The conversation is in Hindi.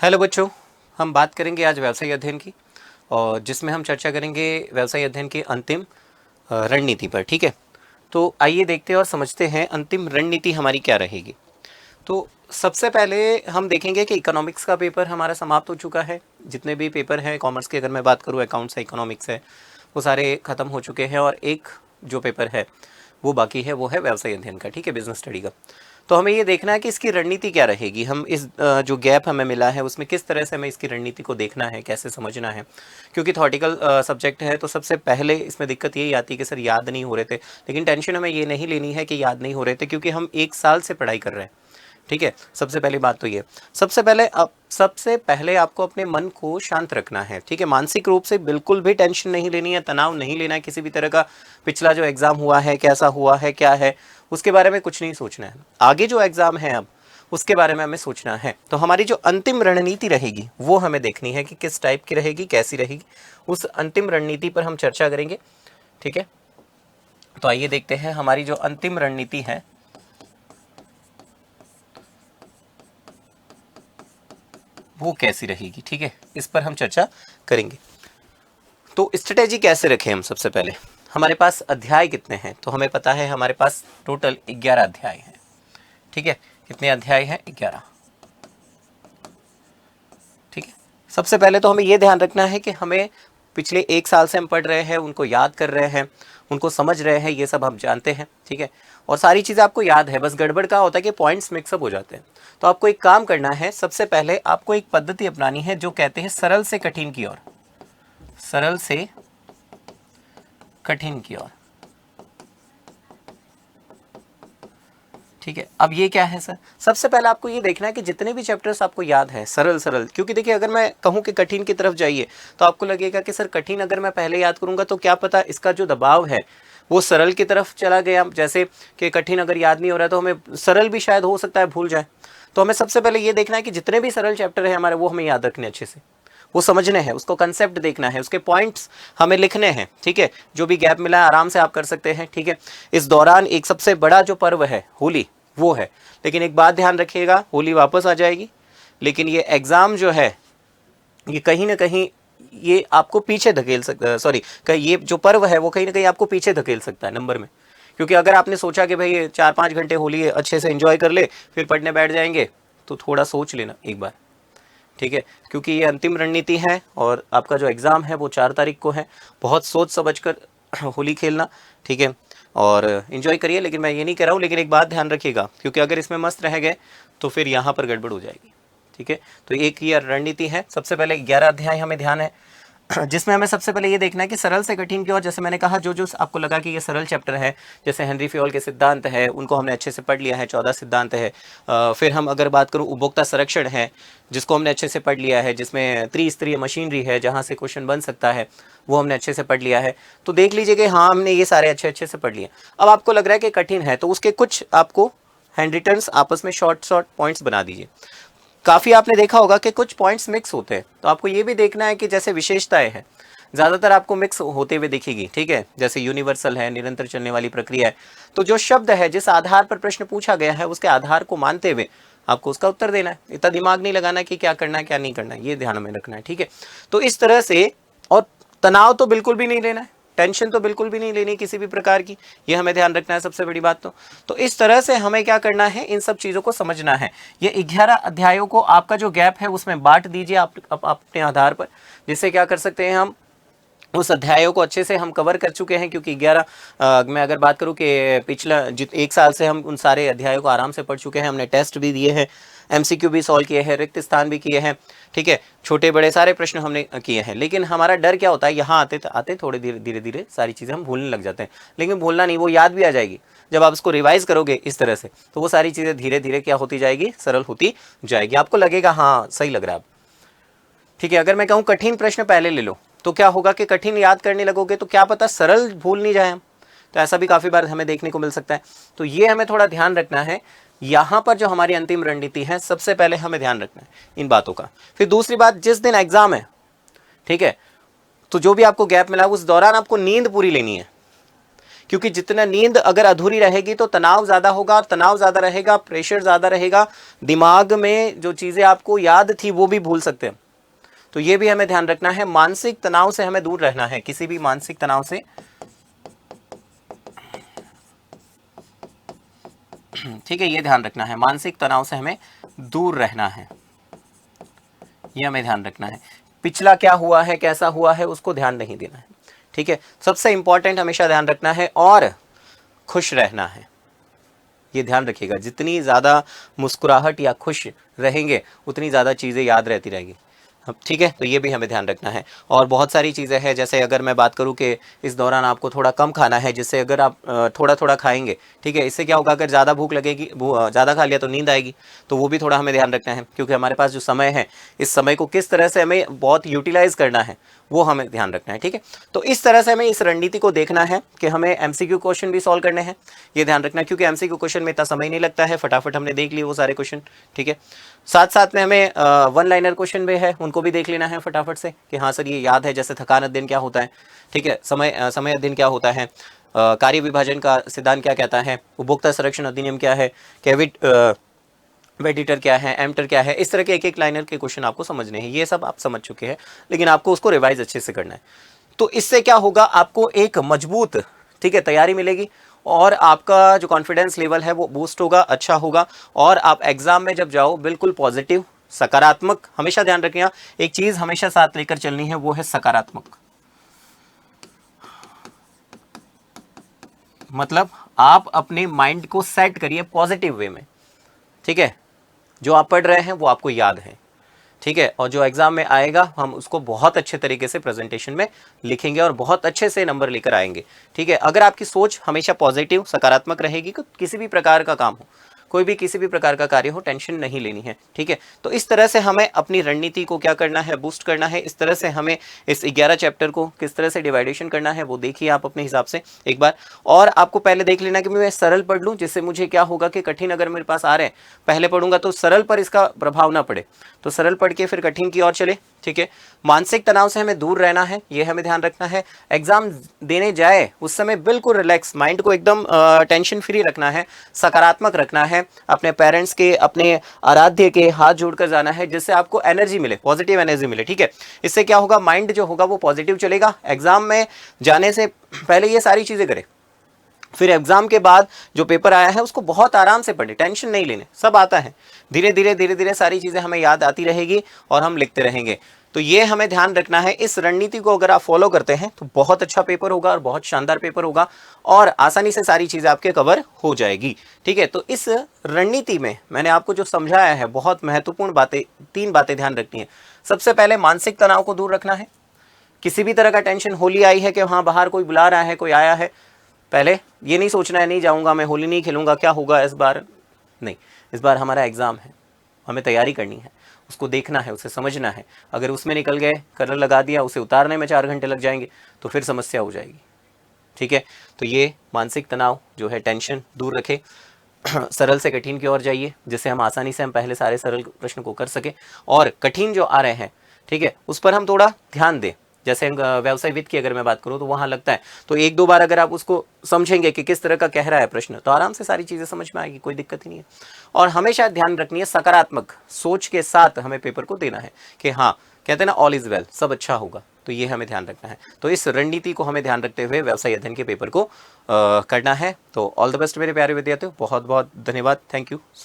हेलो बच्चों, हम बात करेंगे आज व्यवसाय अध्ययन की और जिसमें हम चर्चा करेंगे व्यवसाय अध्ययन की अंतिम रणनीति पर। ठीक है, तो आइए देखते हैं और समझते हैं अंतिम रणनीति हमारी क्या रहेगी। तो सबसे पहले हम देखेंगे कि इकोनॉमिक्स का पेपर हमारा समाप्त हो चुका है। जितने भी पेपर हैं कॉमर्स के, अगर मैं बात करूँ अकाउंट्स है, इकोनॉमिक्स है, वो सारे ख़त्म हो चुके हैं और एक जो पेपर है वो बाकी है, वो है व्यवसाय अध्ययन का। ठीक है, बिजनेस स्टडी का। तो हमें ये देखना है कि इसकी रणनीति क्या रहेगी। हम इस जो गैप हमें मिला है उसमें किस तरह से हमें इसकी रणनीति को देखना है, कैसे समझना है। क्योंकि थॉटिकल सब्जेक्ट है तो सबसे पहले इसमें दिक्कत यही आती है कि सर याद नहीं हो रहे थे। लेकिन टेंशन हमें ये नहीं लेनी है कि याद नहीं हो रहे थे, क्योंकि हम 1 साल से पढ़ाई कर रहे हैं। ठीक है, सबसे पहली बात तो ये। सबसे पहले आपको अपने मन को शांत रखना है। ठीक है, मानसिक रूप से बिल्कुल भी टेंशन नहीं लेनी है, तनाव नहीं लेना है किसी भी तरह का। पिछला जो एग्ज़ाम हुआ है, कैसा हुआ है, क्या है, उसके बारे में कुछ नहीं सोचना है। आगे जो एग्ज़ाम है अब उसके बारे में हमें सोचना है। तो हमारी जो अंतिम रणनीति रहेगी वो हमें देखनी है कि किस टाइप की रहेगी, कैसी रहेगी। उस अंतिम रणनीति पर हम चर्चा करेंगे। ठीक है, तो आइए देखते हैं हमारी जो अंतिम रणनीति है वो कैसी रहेगी। ठीक है, इस पर हम चर्चा करेंगे। तो स्ट्रेटेजी कैसे रखें हम। सबसे पहले हमारे पास अध्याय कितने हैं, तो हमें पता है हमारे पास टोटल 11 अध्याय हैं। ठीक है, कितने अध्याय हैं? 11। ठीक है, सबसे पहले तो हमें यह ध्यान रखना है कि हमें पिछले 1 साल से हम पढ़ रहे हैं, उनको याद कर रहे हैं, उनको समझ रहे हैं, ये सब हम जानते हैं। ठीक है, और सारी चीज़ें आपको याद है। बस गड़बड़ का होता है कि पॉइंट्स मिक्सअप हो जाते हैं। तो आपको एक काम करना है, सबसे पहले आपको एक पद्धति अपनानी है जो कहते हैं सरल से कठिन की ओर। सरल से कठिन की ओर। ठीक है, अब ये क्या है सर? सबसे पहले आपको ये देखना है कि जितने भी चैप्टर्स आपको याद है सरल सरल। क्योंकि देखिए, अगर मैं कहूँ कि कठिन की तरफ जाइए तो आपको लगेगा कि सर कठिन अगर मैं पहले याद करूंगा तो क्या पता इसका जो दबाव है वो सरल की तरफ चला गया। जैसे कि कठिन अगर याद नहीं हो रहा तो हमें सरल भी शायद हो सकता है भूल जाए। तो हमें सबसे पहले ये देखना है कि जितने भी सरल चैप्टर है हमारे वो हमें याद रखने अच्छे से, वो समझने हैं, उसको कंसेप्ट देखना है, उसके पॉइंट्स हमें लिखने हैं। ठीक है, जो भी गैप मिला है आराम से आप कर सकते हैं। ठीक है, इस दौरान एक सबसे बड़ा जो पर्व है होली वो है। लेकिन एक बात ध्यान रखिएगा, होली वापस आ जाएगी, लेकिन ये एग्ज़ाम जो है ये कहीं ना कहीं ये आपको पीछे धकेल सकता, सॉरी, ये जो पर्व है वो कहीं ना कहीं आपको पीछे धकेल सकता है नंबर में। क्योंकि अगर आपने सोचा कि भाई 4-5 घंटे होली अच्छे से एंजॉय कर ले फिर पढ़ने बैठ जाएंगे, तो थोड़ा सोच लेना एक बार। ठीक है, क्योंकि ये अंतिम रणनीति है और आपका जो एग्ज़ाम है वो 4 तारीख को है। बहुत सोच समझ कर होली खेलना। ठीक है, और इन्जॉय करिए। लेकिन मैं ये नहीं कह रहा हूँ, लेकिन एक बात ध्यान रखिएगा, क्योंकि अगर इसमें मस्त रह गए तो फिर यहाँ पर गड़बड़ हो जाएगी। ठीक है, तो एक ये रणनीति है। सबसे पहले 11 अध्याय हमें ध्यान है, जिसमें हमें सबसे पहले ये देखना है कि सरल से कठिन की ओर। जैसे मैंने कहा, जो जो आपको लगा कि ये सरल चैप्टर है, जैसे हेनरी फयोल के सिद्धांत है, उनको हमने अच्छे से पढ़ लिया है, 14 सिद्धांत है। फिर हम अगर बात करूँ उपभोक्ता संरक्षण है, जिसको हमने अच्छे से पढ़ लिया है, जिसमें त्रिस्तरीय मशीनरी है जहाँ से क्वेश्चन बन सकता है, वो हमने अच्छे से पढ़ लिया है। तो देख लीजिए कि हाँ, हमने ये सारे अच्छे अच्छे से पढ़ लिए। अब आपको लग रहा है कि कठिन है तो उसके कुछ आपको हैंड रिटर्न्स आपस में शॉर्ट शॉर्ट पॉइंट्स बना दीजिए। काफ़ी आपने देखा होगा कि कुछ पॉइंट्स मिक्स होते हैं, तो आपको ये भी देखना है कि जैसे विशेषताएं हैं ज़्यादातर आपको मिक्स होते हुए दिखेगी। ठीक है, जैसे यूनिवर्सल है, निरंतर चलने वाली प्रक्रिया है। तो जो शब्द है, जिस आधार पर प्रश्न पूछा गया है, उसके आधार को मानते हुए आपको उसका उत्तर देना है। इतना दिमाग नहीं लगाना कि क्या करना है क्या नहीं करना है, ये ध्यान में रखना है। ठीक है, तो इस तरह से। और तनाव तो बिल्कुल भी नहीं लेना है, टेंशन तो बिल्कुल भी नहीं लेनी किसी भी प्रकार की, ये हमें ध्यान रखना है सबसे बड़ी बात। तो इस तरह से हमें क्या करना है, इन सब चीज़ों को समझना है। ये 11 अध्यायों को आपका जो गैप है उसमें बांट दीजिए आप अपने आधार पर, जिससे क्या कर सकते हैं, हम उस अध्यायों को अच्छे से हम कवर कर चुके हैं। क्योंकि 11 मैं अगर बात करूं कि पिछला 1 साल से हम उन सारे अध्यायों को आराम से पढ़ चुके हैं। हमने टेस्ट भी दिए हैं, एमसीक्यू भी सॉल्व किए हैं, रिक्त स्थान भी किए हैं। ठीक है, छोटे बड़े सारे प्रश्न हमने किए हैं। लेकिन हमारा डर क्या होता है, यहाँ आते आते थोड़े धीरे धीरे सारी चीज़ें हम भूलने लग जाते हैं। लेकिन भूलना नहीं, वो याद भी आ जाएगी जब आप इसको रिवाइज करोगे इस तरह से। तो वो सारी चीज़ें धीरे धीरे क्या होती जाएगी, सरल होती जाएगी। आपको लगेगा हाँ सही लग रहा है। ठीक है, अगर मैं कहूँ कठिन प्रश्न पहले ले लो तो क्या होगा कि कठिन याद करने लगोगे तो क्या पता सरल भूल नहीं जाए हम। तो ऐसा भी काफ़ी बार हमें देखने को मिल सकता है। तो ये हमें थोड़ा ध्यान रखना है। यहाँ पर जो हमारी अंतिम रणनीति है, सबसे पहले हमें ध्यान रखना है इन बातों का। फिर दूसरी बात, जिस दिन एग्जाम है, ठीक है, तो जो भी आपको गैप मिला उस दौरान आपको नींद पूरी लेनी है। क्योंकि जितना नींद अगर अधूरी रहेगी तो तनाव ज़्यादा होगा, तनाव ज़्यादा रहेगा, प्रेशर ज़्यादा रहेगा, दिमाग में जो चीज़ें आपको याद थी वो भी भूल सकते हैं। तो ये भी हमें ध्यान रखना है, मानसिक तनाव से हमें दूर रहना है, किसी भी मानसिक तनाव से ठीक है, ये ध्यान रखना है, मानसिक तनाव से हमें दूर रहना है, ये हमें ध्यान रखना है। पिछला क्या हुआ है, कैसा हुआ है, उसको ध्यान नहीं देना है। ठीक है, सबसे इंपॉर्टेंट हमेशा ध्यान रखना है और खुश रहना है, ये ध्यान रखिएगा। जितनी ज़्यादा मुस्कुराहट या खुश रहेंगे उतनी ज़्यादा चीज़ें याद रहती रहेगी। ठीक है, तो ये भी हमें ध्यान रखना है। और बहुत सारी चीज़ें हैं, जैसे अगर मैं बात करूँ कि इस दौरान आपको थोड़ा कम खाना है, जिससे अगर आप थोड़ा थोड़ा खाएंगे, ठीक है, इससे क्या होगा, अगर ज़्यादा भूख लगेगी, ज़्यादा खा लिया तो नींद आएगी, तो वो भी थोड़ा हमें ध्यान रखना है। क्योंकि हमारे पास जो समय है, इस समय को किस तरह से हमें बहुत यूटिलाइज करना है वो हमें ध्यान रखना है। ठीक है, तो इस तरह से हमें इस रणनीति को देखना है कि हमें एमसीक्यू क्वेश्चन भी सॉल्व करने हैं, ये ध्यान रखना है। क्योंकि एमसीक्यू क्वेश्चन में इतना समय नहीं लगता है, फटाफट हमने देख लिए वो सारे क्वेश्चन। ठीक है, साथ साथ में हमें वन लाइनर क्वेश्चन भी है, उनको भी देख लेना है फटाफट से कि हाँ सर ये याद है, जैसे थकान अध्ययन क्या होता है, ठीक है, समय अध्ययन क्या होता है, कार्य विभाजन का सिद्धांत क्या कहता है, उपभोक्ता संरक्षण अधिनियम क्या है, वेडिटर क्या है, एमटर क्या है, इस तरह के एक एक लाइनर के क्वेश्चन आपको समझने हैं। ये सब आप समझ चुके हैं, लेकिन आपको उसको रिवाइज अच्छे से करना है। तो इससे क्या होगा, आपको एक मजबूत, ठीक है, तैयारी मिलेगी और आपका जो कॉन्फिडेंस लेवल है वो बूस्ट होगा, अच्छा होगा। और आप एग्जाम में जब जाओ बिल्कुल पॉजिटिव, सकारात्मक, हमेशा ध्यान रखिए एक चीज हमेशा साथ लेकर चलनी है, वो है सकारात्मक। मतलब आप अपने माइंड को सेट करिए पॉजिटिव वे में। ठीक है, जो आप पढ़ रहे हैं वो आपको याद है। ठीक है, और जो एग्जाम में आएगा हम उसको बहुत अच्छे तरीके से प्रेजेंटेशन में लिखेंगे और बहुत अच्छे से नंबर लेकर आएंगे। ठीक है, अगर आपकी सोच हमेशा पॉजिटिव, सकारात्मक रहेगी तो किसी भी प्रकार का काम हो, कोई भी किसी भी प्रकार का कार्य हो, टेंशन नहीं लेनी है। ठीक है, तो इस तरह से हमें अपनी रणनीति को क्या करना है, बूस्ट करना है। इस तरह से हमें इस 11 चैप्टर को किस तरह से डिवाइडेशन करना है वो देखिए आप अपने हिसाब से एक बार। और आपको पहले देख लेना कि मैं सरल पढ़ लूँ, जिससे मुझे क्या होगा कि कठिन अगर मेरे पास आ रहे हैं, पहले पढ़ूंगा तो सरल पर इसका प्रभाव ना पड़े, तो सरल पढ़ के फिर कठिन की ओर चले। ठीक है, मानसिक तनाव से हमें दूर रहना है, ये हमें ध्यान रखना है। एग्जाम देने जाए उस समय बिल्कुल रिलैक्स, माइंड को एकदम टेंशन फ्री रखना है, सकारात्मक रखना है। अपने पेरेंट्स के, अपने आराध्य के हाथ जोड़कर जाना है, जिससे आपको एनर्जी मिले, पॉजिटिव एनर्जी मिले। ठीक है, इससे क्या होगा, माइंड जो होगा वो पॉजिटिव चलेगा। एग्जाम में जाने से पहले ये सारी चीजें करें, फिर एग्जाम के बाद जो पेपर आया है उसको बहुत आराम से पढ़े, टेंशन नहीं लेने, सब आता है। धीरे धीरे सारी चीज़ें हमें याद आती रहेगी और हम लिखते रहेंगे। तो ये हमें ध्यान रखना है। इस रणनीति को अगर आप फॉलो करते हैं तो बहुत अच्छा पेपर होगा और बहुत शानदार पेपर होगा और आसानी से सारी चीज़ें आपके कवर हो जाएगी। ठीक है, तो इस रणनीति में मैंने आपको जो समझाया है, बहुत महत्वपूर्ण बातें, 3 बातें ध्यान रखनी है। सबसे पहले मानसिक तनाव को दूर रखना है। किसी भी तरह का टेंशन, होली आई है कि हाँ बाहर कोई बुला रहा है, कोई आया है, पहले ये नहीं सोचना है नहीं जाऊंगा मैं, होली नहीं खेलूंगा, क्या होगा इस बार, नहीं। इस बार हमारा एग्जाम है, हमें तैयारी करनी है, उसको देखना है, उसे समझना है। अगर उसमें निकल गए, कलर लगा दिया, उसे उतारने में 4 घंटे लग जाएंगे तो फिर समस्या हो जाएगी। ठीक है, तो ये मानसिक तनाव जो है, टेंशन दूर रखे, सरल से कठिन की ओर जाइए, जिससे हम आसानी से हम पहले सारे सरल प्रश्न को कर सके और कठिन जो आ रहे हैं, ठीक है, उस पर हम थोड़ा ध्यान दें। जैसे व्यवसाय वित्त की अगर मैं बात करूं तो वहां लगता है, तो 1-2 बार अगर आप उसको समझेंगे कि किस तरह का कह रहा है प्रश्न, तो आराम से सारी चीजें समझ में आएगी, कोई दिक्कत ही नहीं है। और हमेशा ध्यान रखनी है, सकारात्मक सोच के साथ हमें पेपर को देना है कि हाँ, कहते हैं ना, ऑल इज वेल, सब अच्छा होगा। तो ये हमें ध्यान रखना है। तो इस रणनीति को हमें ध्यान रखते हुए व्यवसाय अध्ययन के पेपर को करना है। तो ऑल द बेस्ट मेरे प्यारे विद्यार्थियों, बहुत बहुत धन्यवाद, थैंक यू सो